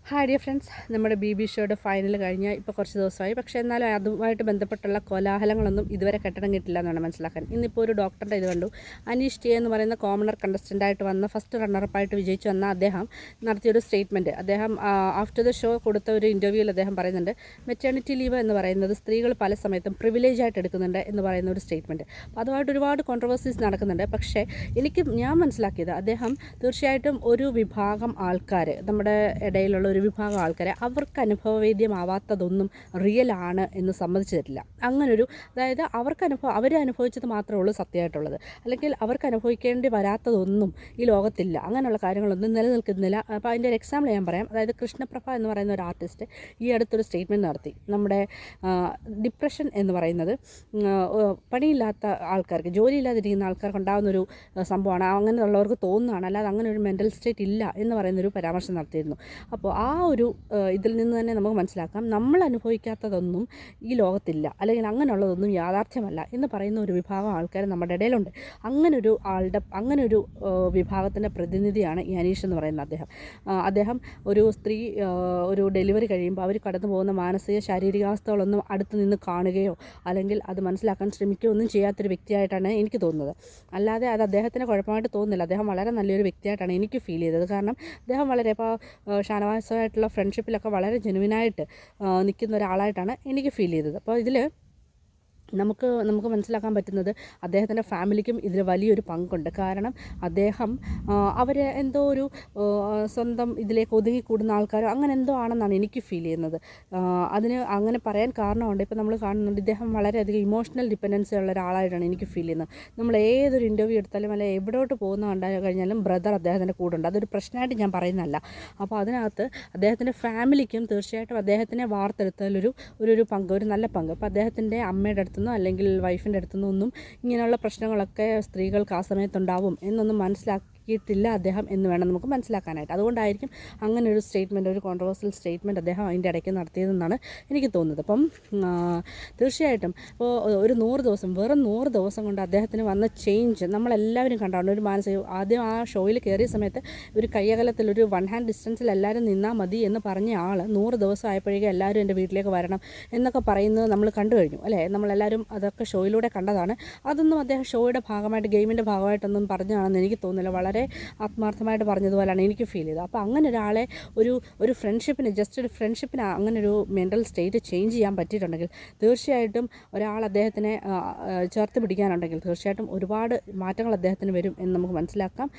Hi dear friends, നമ്മുടെ B ഷോയുടെ final കഴിഞ്ഞ് ഇപ്പോൾ കുറച്ച് ദിവസമായി. പക്ഷേ എന്നാലും അതുമായിട്ട് ബന്ധപ്പെട്ടുള്ള കോലാഹലങ്ങളൊന്നും ഇതുവരെ കെട്ടടം കിട്ടില്ല എന്നാണ് മനസ്സിലാക്കാൻ. ഇന്നിപ്പോൾ ഒരു ഡോക്ടറുടെ ഇത് കണ്ടു. അനീഷ് ടി എന്ന് പറയുന്ന കോമണർ കണ്ടസ്റ്റൻ്റായിട്ട് വന്ന ഫസ്റ്റ് റണ്ണറപ്പായിട്ട് വിജയിച്ചു വന്ന അദ്ദേഹം നടത്തിയൊരു സ്റ്റേറ്റ്മെൻറ്റ്. അദ്ദേഹം ആഫ്റ്റർ ദ ഷോ കൊടുത്ത ഒരു ഇൻ്റർവ്യൂവിൽ അദ്ദേഹം പറയുന്നുണ്ട്, മെറ്റേണിറ്റി ലീവ് എന്ന് പറയുന്നത് സ്ത്രീകൾ പല സമയത്തും പ്രിവിലേജ് ആയിട്ട് എടുക്കുന്നുണ്ട് എന്ന് പറയുന്ന ഒരു സ്റ്റേറ്റ്മെൻറ്റ്. അപ്പോൾ അതുമായിട്ട് ഒരുപാട് കോൺട്രവേഴ്സീസ് നടക്കുന്നുണ്ട്. പക്ഷേ ഞാൻ മനസ്സിലാക്കിയത് അദ്ദേഹം തീർച്ചയായിട്ടും ഒരു വിഭാഗം ആൾക്കാർ, നമ്മുടെ ഇടയിലുള്ള ഒരു വിഭാഗം ആൾക്കാരെ അവർക്ക് അനുഭവവേദ്യമാവാത്തതൊന്നും റിയലാണ് എന്ന് സമ്മതിച്ചു തരില്ല. അങ്ങനൊരു, അതായത് അവർ അനുഭവിച്ചത് മാത്രമേ ഉള്ളൂ സത്യമായിട്ടുള്ളത്, അല്ലെങ്കിൽ അവർക്ക് അനുഭവിക്കേണ്ടി വരാത്തതൊന്നും ഈ ലോകത്തില്ല. അങ്ങനെയുള്ള കാര്യങ്ങളൊന്നും നിലനിൽക്കുന്നില്ല. അപ്പോൾ അതിൻ്റെ ഒരു എക്സാമ്പിൾ ഞാൻ പറയാം. അതായത് കൃഷ്ണപ്രഭ എന്ന് പറയുന്ന ഒരു ആർട്ടിസ്റ്റ് ഈ അടുത്തൊരു സ്റ്റേറ്റ്മെൻറ്റ് നടത്തി. നമ്മുടെ ഡിപ്രഷൻ എന്ന് പറയുന്നത് പണിയില്ലാത്ത ആൾക്കാർക്ക്, ജോലിയില്ലാതിരിക്കുന്ന ആൾക്കാർക്ക് ഉണ്ടാകുന്നൊരു സംഭവമാണ്, അങ്ങനെയുള്ളവർക്ക് തോന്നുന്നതാണ്, അല്ലാതെ അങ്ങനെ ഒരു മെൻ്റൽ സ്റ്റേറ്റ് ഇല്ല എന്ന് പറയുന്നൊരു പരാമർശം നടത്തിയിരുന്നു. അപ്പോൾ ആ ഒരു ഇതിൽ നിന്ന് തന്നെ നമുക്ക് മനസ്സിലാക്കാം, നമ്മൾ അനുഭവിക്കാത്തതൊന്നും ഈ ലോകത്തില്ല, അല്ലെങ്കിൽ അങ്ങനെയുള്ളതൊന്നും യാഥാർത്ഥ്യമല്ല എന്ന് പറയുന്ന ഒരു വിഭാഗം ആൾക്കാർ നമ്മുടെ ഇടയിലുണ്ട്. അങ്ങനൊരു വിഭാഗത്തിൻ്റെ പ്രതിനിധിയാണ് ഈ അനീഷ് എന്ന് പറയുന്ന അദ്ദേഹം ഒരു സ്ത്രീ ഒരു ഡെലിവറി കഴിയുമ്പോൾ അവർ കടന്നു പോകുന്ന മാനസിക ശാരീരികാവസ്ഥകളൊന്നും അടുത്ത് നിന്ന് കാണുകയോ അല്ലെങ്കിൽ അത് മനസ്സിലാക്കാൻ ശ്രമിക്കുകയോ ഒന്നും ചെയ്യാത്തൊരു വ്യക്തിയായിട്ടാണ് എനിക്ക് തോന്നുന്നത്. അല്ലാതെ അത് അദ്ദേഹത്തിന് കുഴപ്പമായിട്ട് തോന്നുന്നില്ല. അദ്ദേഹം വളരെ നല്ലൊരു വ്യക്തിയായിട്ടാണ് എനിക്ക് ഫീൽ ചെയ്തത്. കാരണം അദ്ദേഹം വളരെ ഇപ്പോൾ ഷാനവാസുമായിട്ടുള്ള ഫ്രണ്ട്ഷിപ്പിലൊക്കെ വളരെ ജെനുവിനായിട്ട് നിൽക്കുന്ന ഒരാളായിട്ടാണ് എനിക്ക് ഫീൽ ചെയ്തത്. അപ്പോൾ ഇതിൽ നമുക്ക് മനസ്സിലാക്കാൻ പറ്റുന്നത് അദ്ദേഹത്തിൻ്റെ ഫാമിലിക്കും ഇതിൽ വലിയൊരു പങ്കുണ്ട്. കാരണം അദ്ദേഹം അവരെ എന്തോ ഒരു സ്വന്തം ഇതിലേക്ക് ഒതുങ്ങിക്കൂടുന്ന ആൾക്കാരോ അങ്ങനെ എന്തോ ആണെന്നാണ് എനിക്ക് ഫീൽ ചെയ്യുന്നത്. അതിന് അങ്ങനെ പറയാൻ കാരണമുണ്ട്. ഇപ്പോൾ നമ്മൾ കാണുന്നുണ്ട്, ഇദ്ദേഹം വളരെയധികം ഇമോഷണൽ ഡിപ്പെൻഡൻസി ഉള്ള ഒരാളായിട്ടാണ് എനിക്ക് ഫീൽ ചെയ്യുന്നത്. നമ്മൾ ഏതൊരു ഇൻ്റർവ്യൂ എടുത്താലും അല്ലെങ്കിൽ എവിടോട്ട് പോകുന്ന കണ്ടാൽ കഴിഞ്ഞാലും ബ്രദർ അദ്ദേഹത്തിൻ്റെ കൂടെ ഉണ്ട്. അതൊരു പ്രശ്നമായിട്ട് ഞാൻ പറയുന്നതല്ല. അപ്പോൾ അതിനകത്ത് അദ്ദേഹത്തിൻ്റെ ഫാമിലിക്കും തീർച്ചയായിട്ടും അദ്ദേഹത്തിനെ വാർത്തെടുത്തതിലൊരു പങ്ക്, ഒരു നല്ല പങ്ക്. അപ്പോൾ അദ്ദേഹത്തിൻ്റെ അമ്മയുടെ അടുത്ത് അല്ലെങ്കിൽ വൈഫിൻ്റെ അടുത്തുനിന്നും ഒന്നും ഇങ്ങനെയുള്ള പ്രശ്നങ്ങളൊക്കെ സ്ത്രീകൾക്ക് ആ സമയത്തുണ്ടാവും എന്നൊന്നും മനസ്സിലാക്കിയിട്ടില്ല അദ്ദേഹം എന്ന് വേണം നമുക്ക് മനസ്സിലാക്കാനായിട്ട്. അതുകൊണ്ടായിരിക്കും അങ്ങനെ ഒരു സ്റ്റേറ്റ്മെൻറ്റ്, ഒരു കോൺട്രവേഴ്സ്യൽ സ്റ്റേറ്റ്മെൻറ്റ് അദ്ദേഹം അതിൻ്റെ ഇടയ്ക്ക് നടത്തിയതെന്നാണ് എനിക്ക് തോന്നുന്നത്. അപ്പം തീർച്ചയായിട്ടും ഇപ്പോൾ ഒരു 100 ദിവസം, വെറും 100 ദിവസം കൊണ്ട് അദ്ദേഹത്തിന് വന്ന ചേഞ്ച് നമ്മളെല്ലാവരും കണ്ടാണ്. ഒരു ആദ്യം ആ ഷോയിൽ കയറിയ സമയത്ത് ഒരു കയ്യകലത്തിൽ ഒരു 1 ഹാൻഡ് ഡിസ്റ്റൻസിൽ എല്ലാവരും നിന്നാൽ മതി എന്ന് പറഞ്ഞ ആൾ 100 ദിവസം ആയപ്പോഴേക്കും എല്ലാവരും എൻ്റെ വീട്ടിലേക്ക് വരണം എന്നൊക്കെ പറയുന്നത് നമ്മൾ കണ്ടു കഴിഞ്ഞു അല്ലേ. നമ്മളെല്ലാവരും അതൊക്കെ ഷോയിലൂടെ കണ്ടതാണ്. അതൊന്നും അദ്ദേഹം ഷോയുടെ ഭാഗമായിട്ട്, ഗെയിമിൻ്റെ ഭാഗമായിട്ടൊന്നും പറഞ്ഞതാണെന്ന് എനിക്ക് തോന്നുന്നില്ല. വളരെ ആത്മാർത്ഥമായിട്ട് പറഞ്ഞതുപോലെയാണ് എനിക്ക് ഫീൽ ചെയ്തത്. അപ്പോൾ അങ്ങനെ ഒരാളെ ഒരു ഫ്രണ്ട്ഷിപ്പിന്, ജസ്റ്റ് ഒരു ഫ്രണ്ട്ഷിപ്പിന് അങ്ങനെ ഒരു മെൻ്റൽ സ്റ്റേറ്റ് ചേഞ്ച് ചെയ്യാൻ പറ്റിയിട്ടുണ്ടെങ്കിൽ തീർച്ചയായിട്ടും ഒരാൾ അദ്ദേഹത്തിനെ ചേർത്ത് പിടിക്കാനുണ്ടെങ്കിൽ തീർച്ചയായിട്ടും ഒരുപാട് മാറ്റങ്ങൾ അദ്ദേഹത്തിന് വരും എന്ന് നമുക്ക് മനസ്സിലാക്കാം.